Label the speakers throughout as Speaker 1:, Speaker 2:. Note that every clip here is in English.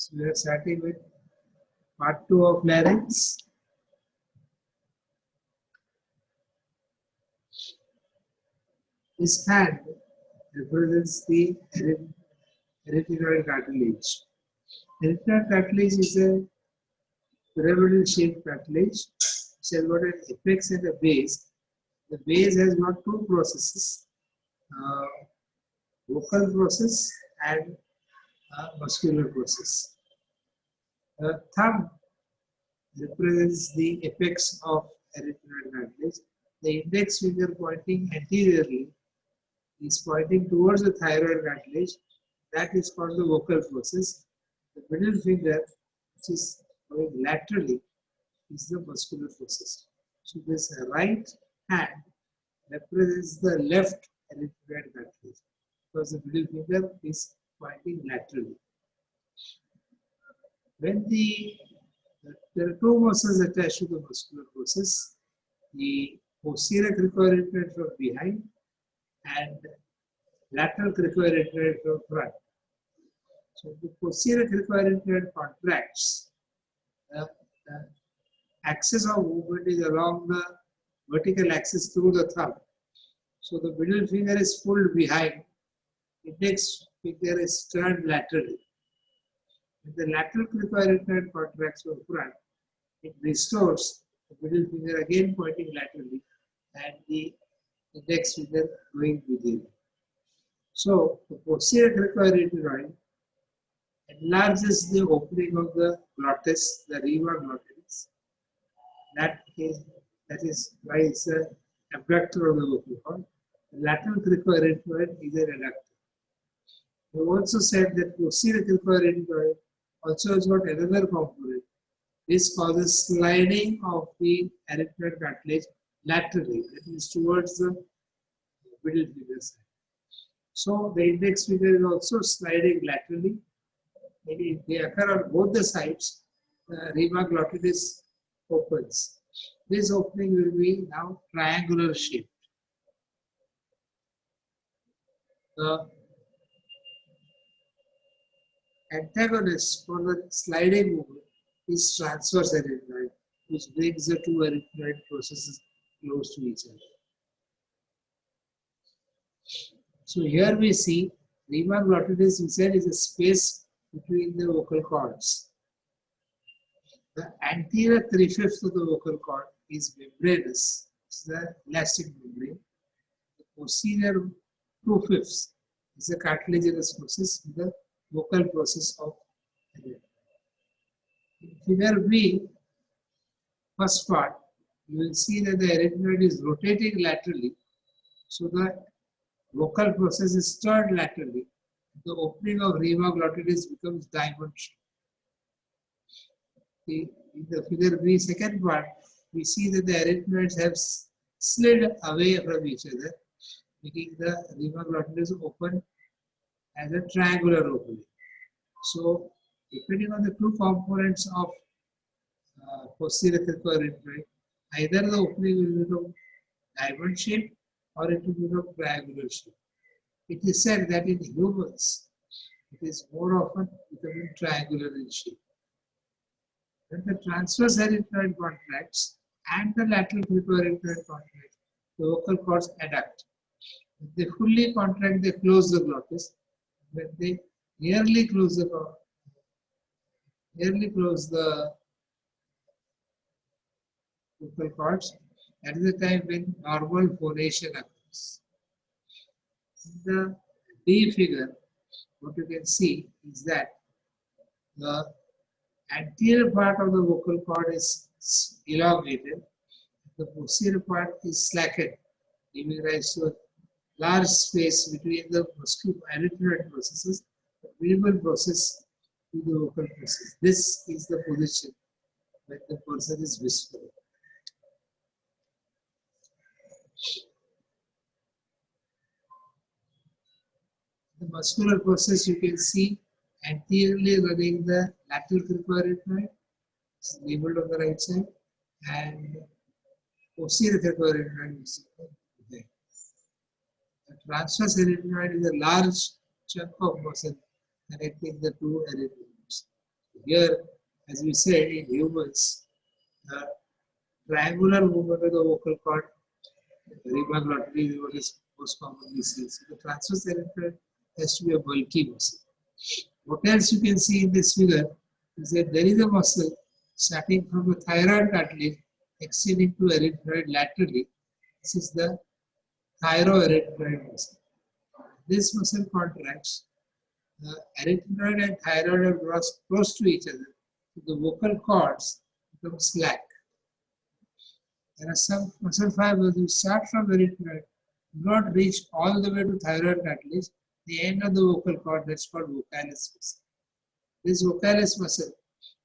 Speaker 1: So we are starting with part 2 of larynx. This hand represents the arytenoid cartilage. Arytenoid cartilage is a pyramidal shaped cartilage which has got an apex and a base. The base has got two processes, vocal process and muscular process. The thumb represents the apex of arytenoid cartilage. The index finger pointing anteriorly is pointing towards the thyroid cartilage. That is called the vocal process. The middle finger, which is going laterally, is the muscular process. So this right hand represents the left arytenoid cartilage because the middle finger is pointing laterally. When there are two muscles attached to the muscular process, the posterior cricoarytenoid from behind and lateral cricoarytenoid from front. So the posterior cricoarytenoid contracts. The axis of movement is along the vertical axis through the thumb. So the middle finger is pulled behind, index finger is turned laterally. When the lateral cricoarytenoid contracts from front, it restores the middle finger again pointing laterally and the index finger going within. So the posterior cricoarytenoid enlarges the opening of the glottis, the riva glottis. That is why it's an abductor of the vocal cord. The lateral cricoarytenoid is an adductor. We also said that posterior cricoarytenoid also has got another component. This causes sliding of the arytenoid cartilage laterally, that is towards the middle finger side. So the index finger is also sliding laterally. If they occur on both the sides, the riva glottis opens. This opening will be now triangular shaped. The antagonist for the sliding movement is transverse arytenoid, which brings the two arytenoid processes close to each other. So here we see riva glottis, we said, is a space between the vocal cords. The anterior 3/5 of the vocal cord is membranous, it's the elastic membrane. The posterior 2/5 is the cartilaginous process, the vocal process of arytenoid. In figure B, first part, you will see that the arytenoid is rotating laterally, so the vocal process is turned laterally. The opening of riva glottis becomes diamond shaped. In the figure B, second part, we see that the arytenoids have slid away from each other, making the riva glottis open as a triangular opening. So, depending on the two components of posterior cricoarytenoid, either the opening will become diamond shaped or it will become triangular shaped. It is said that in humans, it is more often becoming triangular in shape. When the transverse arytenoid contracts and the lateral cricoarytenoid contracts, the vocal cords adduct. If they fully contract, they close the glottis. When they nearly close the vocal cords, that is the time when normal phonation occurs. In the D figure, what you can see is that the anterior part of the vocal cord is elongated, the posterior part is slackened, giving rise to a large space between the muscular arytenoid processes, the minimal process to the vocal process. This is the position when the person is whispering. The muscular process you can see anteriorly running the lateral cricoarytenoid, it's labeled on the right side, and posterior cricoarytenoid is there. The transverse arytenoid is a large chunk of muscle connecting the two arytenoids. Here, as we said, in humans, the triangular movement of the vocal cord, rima glottally is what is most commonly seen. So the transverse erector has to be a bulky muscle. What else you can see in this figure is that there is a muscle starting from the thyroid cartilage extending to erythroid laterally. This is the thyroerythroid muscle. This muscle contracts. The erythroid and thyroid are close to each other. So the vocal cords become slack. There are some muscle fibers which start from erythroid, do not reach all the way to thyroid cartilage. The end of the vocal cord, that's called vocalis muscle. This vocalis muscle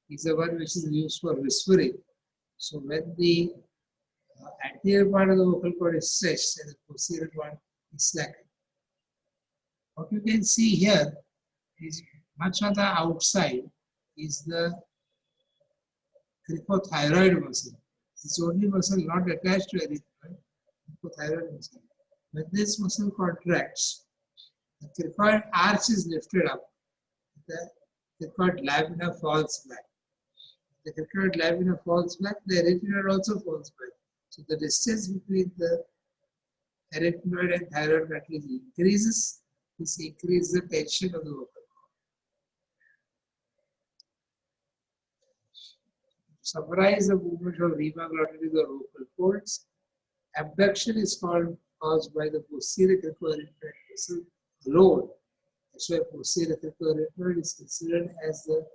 Speaker 1: is the one which is used for whispering. So when the anterior part of the vocal cord is stretched and the posterior part is slackened. What you can see here is much on the outside is the cricothyroid muscle. It's only muscle not attached to erythroid, cricothyroid muscle. When this muscle contracts, the cricoid arch is lifted up. The cricoid lamina falls back. The cricoid lamina falls back, the erythroid also falls back. So the distance between the erythroid and thyroid cartilage increases. This increases the tension of the vocal cord. To summarize the movement of rima glottally or vocal folds, abduction is caused by the posterior cricoerythroid muscle alone. That's why posterior cricoerythroid is considered as the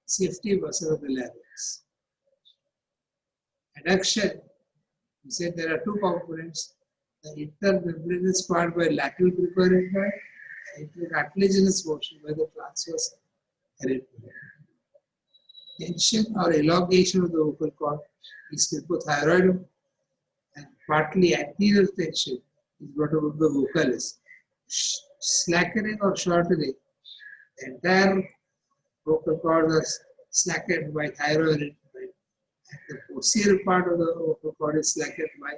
Speaker 1: safety muscle of the larynx. Adduction, we said there are two components. The intermembranous part by lateral cricoerythroid and intercartilaginous portion by the transverse erythroid. Tension or elongation of the vocal cord is cricothyroidum, and partly anterior tension is brought about the vocalis. Slackening or shortening, the entire vocal cords are slackened by thyroerythroid, and the posterior part of the vocal cord is slackened by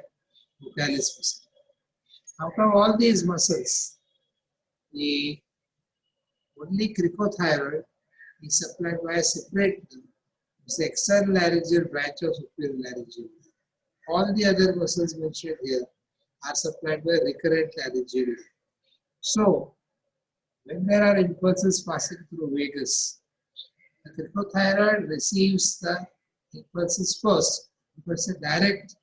Speaker 1: vocalis muscle. Out of all these muscles, the only cricothyroid is supplied by a separate nerve. It's the external laryngeal branch of superior laryngeal. All the other muscles mentioned here are supplied by recurrent laryngeal. So, when there are impulses passing through vagus, the cricothyroid receives the impulses first because it's a direct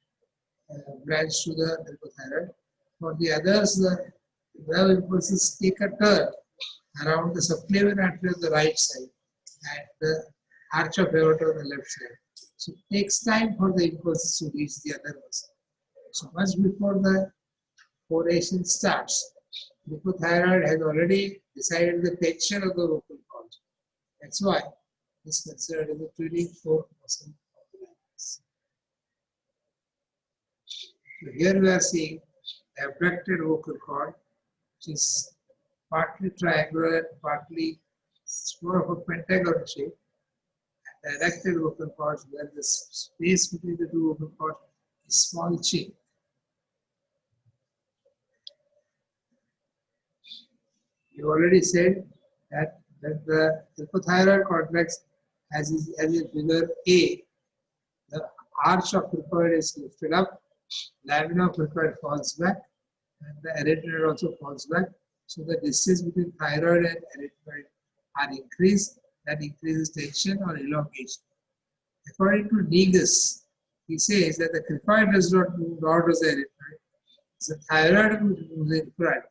Speaker 1: branch to the cricothyroid. For the others, the nerve impulses take a turn around the subclavian artery on the right side and the arch of aorta on the left side. So it takes time for the impulses to reach the other muscle. So much before the phonation starts, the cricothyroid has already decided the tension of the vocal cord. That's why it's considered as a tuning fork muscle of the larynx. So here we are seeing the abducted vocal cord, which is partly triangular and partly more of a pentagon shape. And the adducted vocal cords, where the space between the two vocal cords is small chink. You already said that when the cricothyroid contracts as in figure A, the arch of cricoid is lifted up, lamina of cricoid falls back, and the erythroid also falls back. So the distance between thyroid and erythroid are increased. That increases tension or elongation. According to Negus, he says that the cricoid does not move, nor does the erythroid. It's the thyroid which moves the infrared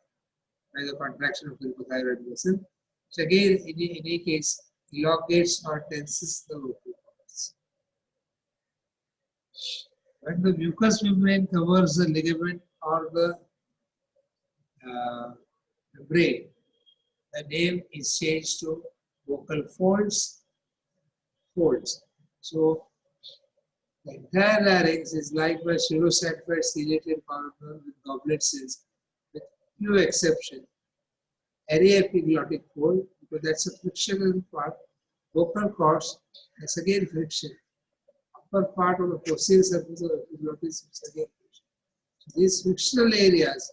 Speaker 1: by the contraction of the cricothyroid muscle, which again, in any case, elongates or tenses the vocal cords. When the mucous membrane covers the ligament or the membrane, the name is changed to vocal folds. So the entire larynx is lined by pseudocytified ciliated corona with goblet cells, with few exceptions. Aryepiglottic fold, because that's a frictional part. Vocal cords, that's again friction. Upper part of the posterior surface of the epiglottis is again friction. So these frictional areas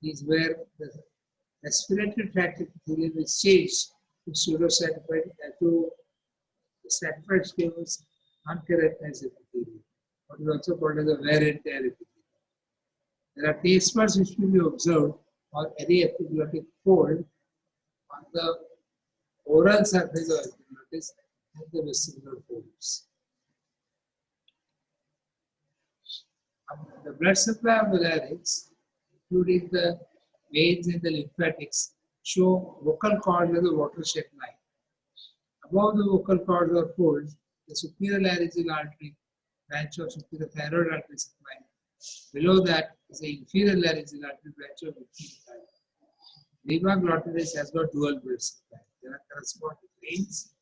Speaker 1: is where the respiratory tract epithelium is changed to pseudocytified to The stratified squamous non-keratinized epithelium, what is also called as a wear and tear epithelium. There are taste buds which will be observed on any epiglottic fold on the oral surface of epiglottis and the vestibular folds. The blood supply of the larynx, including the veins and the lymphatics, show vocal cords as a watershed line. Above the vocal cords or folds, the superior laryngeal artery, branch of superior thyroid artery supply. Below that is the inferior laryngeal artery, branch of inferior thyroid. Lima glottis has got dual blood supply. There are corresponding veins,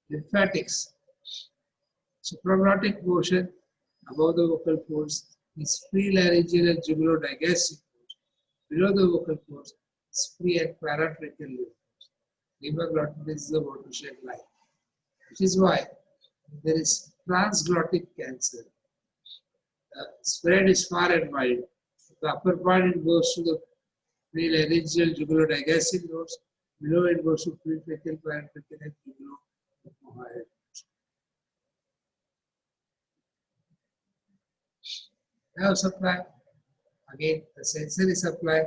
Speaker 1: lymphatics, supraglottic portion above the vocal folds is prelaryngeal and jugulodigastric folds. Below the vocal folds is pre and paratracheal lymph nodes. Lima glottis is the watershed line, which is why there is transglottic cancer. The spread is far and wide. The upper part it goes to the prelaryngeal jugulodigastric nodes. Below it goes to pretracheal, paratracheal, and jugulomucoid. Nerve supply, again the sensory supply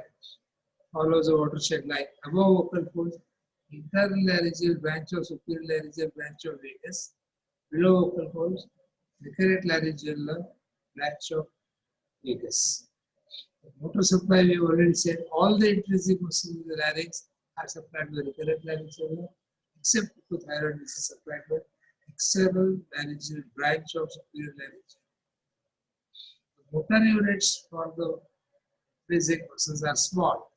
Speaker 1: follows a watershed line. Above vocal folds, internal laryngeal branch of superior laryngeal branch of vagus. Below vocal folds, recurrent laryngeal branch of vagus. The motor supply, we have already said, all the intrinsic muscles of the larynx are supplied by recurrent laryngeal, except for thyroid, which is supplied by external laryngeal branch of superior laryngeal. Motor units for the intrinsic muscles are small.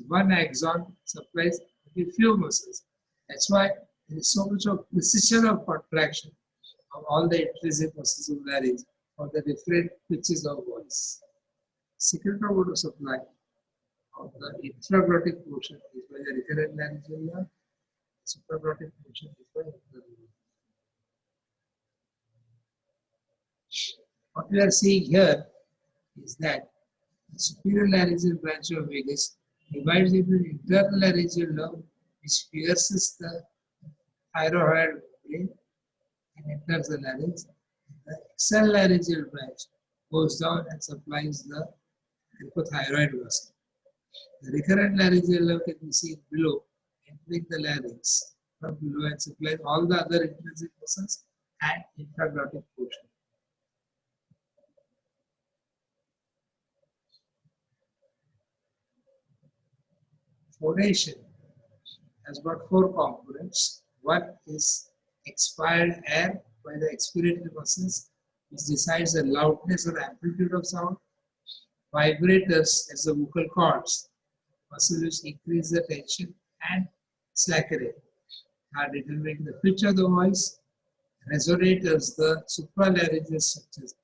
Speaker 1: One axon supplies a few muscles. That's why there is so much of precision of contraction of all the intrinsic muscles of larynx for the different pitches of voice. Secretomotor supply of the infraglottic portion is by the recurrent laryngeal, supraglottic portion is by the. What we are seeing here is that the superior laryngeal branch of vagus divides into the internal laryngeal nerve, which pierces the thyroid vein and enters the larynx. The external laryngeal branch goes down and supplies the hypothyroid muscle. The recurrent laryngeal nerve can be seen below, entering the larynx from below and supplying all the other intrinsic muscles and infraglottic portion. Phonation has got four components. One is expired air by the expiratory muscles, which decides the loudness or amplitude of sound. Vibrators as the vocal cords, muscles which increase the tension and slacken it, are determining the pitch of the voice. Resonators, the supralaryngeal structures,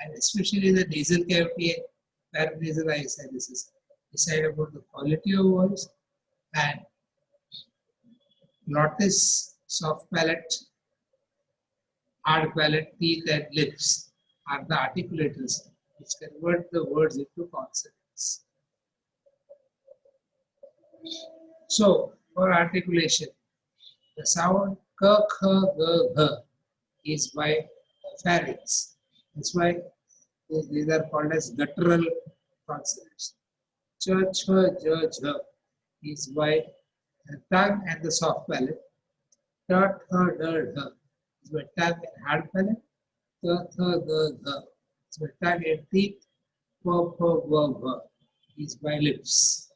Speaker 1: and especially the nasal cavity and paranasal sinuses, decide about the quality of voice. And glottis, soft palate, hard palate, teeth and lips are the articulators which convert the words into consonants. So, for articulation, the sound k, kh, g, gh is by pharynx. That's why these are called as guttural consonants. Ch, ch, j, jh is by the tongue and the soft palate. Ta, tha, da, dha is by tongue and hard palate. Ta, tha, da, dha is by tongue and teeth. Pa, pa, va, va is by lips.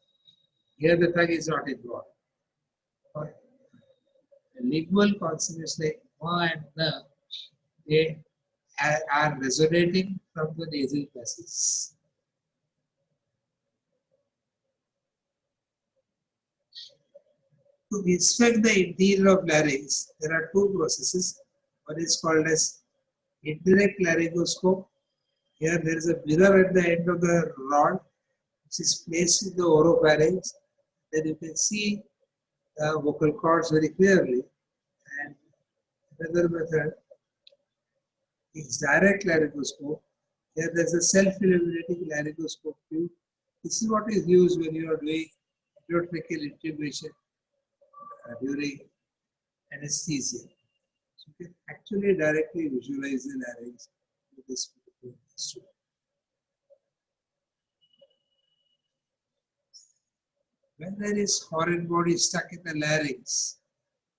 Speaker 1: Here the tongue is not involved. For lingual consonants like ma and na, they are resonating from the nasal passages. To inspect the interior of larynx, there are two processes. One is called as indirect laryngoscope. Here there is a mirror at the end of the rod, which is placed in the oropharynx. Then you can see the vocal cords very clearly. And another method is direct laryngoscope. Here there is a self-illuminating laryngoscope tube. This is what is used when you are doing endotracheal intubation during anesthesia. You can actually directly visualize the larynx with this particular instrument. When there is foreign body stuck in the larynx,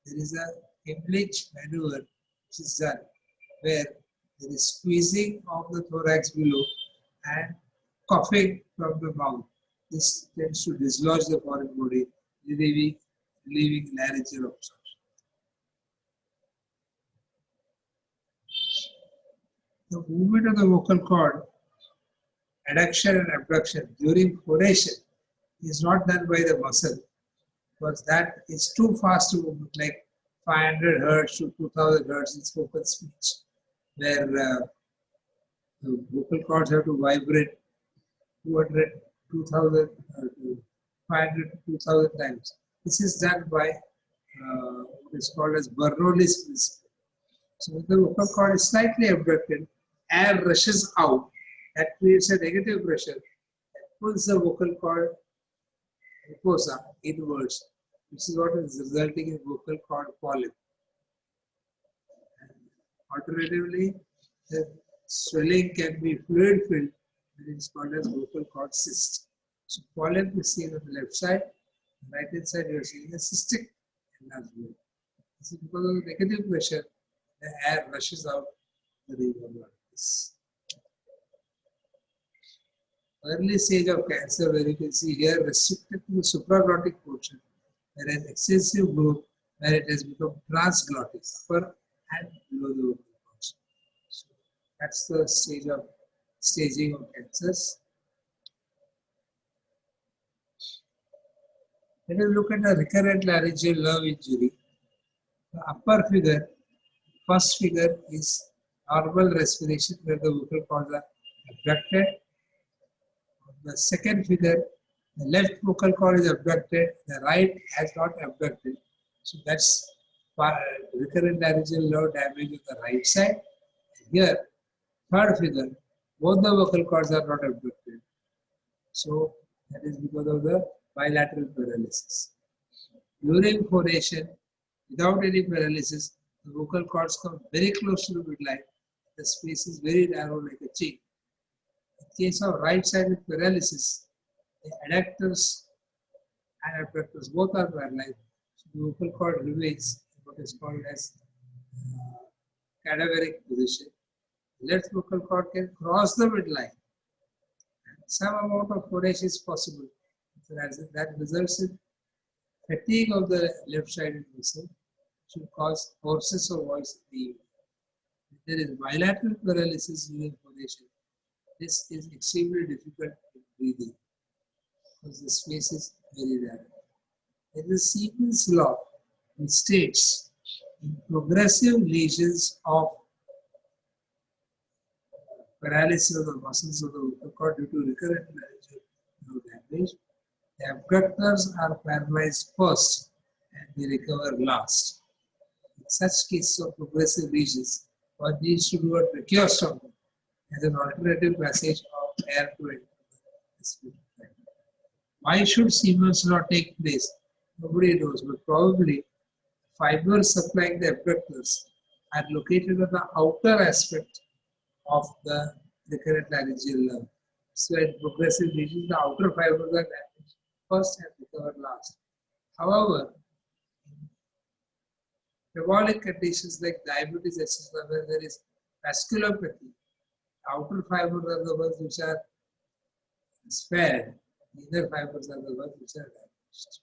Speaker 1: there is a Heimlich maneuver which is done where there is squeezing of the thorax below and coughing from the mouth. This tends to dislodge the foreign body, relieving laryngeal obstruction. The movement of the vocal cord, adduction and abduction during phonation is not done by the muscle because that is too fast to move, like 500 hertz to 2000 hertz in spoken speech, where the vocal cords have to vibrate 200, 2000, 500 to 2000 times. This is done by what is called as Bernoulli's principle. So when the vocal cord is slightly abducted, air rushes out. That creates a negative pressure that pulls the vocal cord mucosa inwards, which is what is resulting in vocal cord polyp. And alternatively, the swelling can be fluid filled, and it is called as vocal cord cyst. So polyp is seen on the left side, on the right hand side you are seeing a cystic enlargement. This is because of the negative pressure, the air rushes out the region like this. Early stage of cancer, where you can see here restricted to the supraglottic portion, whereas excessive growth where it has become transglottic, upper and below the vocal cords. So that's the staging of cancers. Let us look at the recurrent laryngeal nerve injury. The upper figure, first figure is normal respiration where the vocal cords are abducted. The second figure, the left vocal cord is abducted, the right has not abducted. So that's recurrent laryngeal nerve damage on the right side. Here, third figure, both the vocal cords are not abducted. So that is because of the bilateral paralysis. During phonation, without any paralysis, the vocal cords come very close to the midline. The space is very narrow like a cheek. In case of right-sided paralysis, the adductors and abductors both are paralyzed. So the vocal cord remains in what is called as cadaveric position. The left vocal cord can cross the midline. And some amount of phonation is possible. So that results in fatigue of the left-sided muscle, which will cause hoarseness of voice in the evening. If there is bilateral paralysis during phonation, this is extremely difficult in breathing because the space is very narrow. There is a Siemens law which states in progressive lesions of paralysis of the muscles of the vocal cord due to recurrent laryngeal nerve damage, the abductors are paralyzed first and they recover last. In such cases of progressive lesions, one needs to do a tracheostomy as an alternative passage of air to enter the respiratory tract. Why should Siemens law take place? Nobody knows, but probably fibers supplying the abductors are located on the outer aspect of the recurrent laryngeal nerve. So in progressive lesions, the outer fibers are damaged first and recover last. However, in metabolic conditions like diabetes, etc., where there is vasculopathy, outer fibers are the ones which are spared, the inner fibers are the ones which are damaged.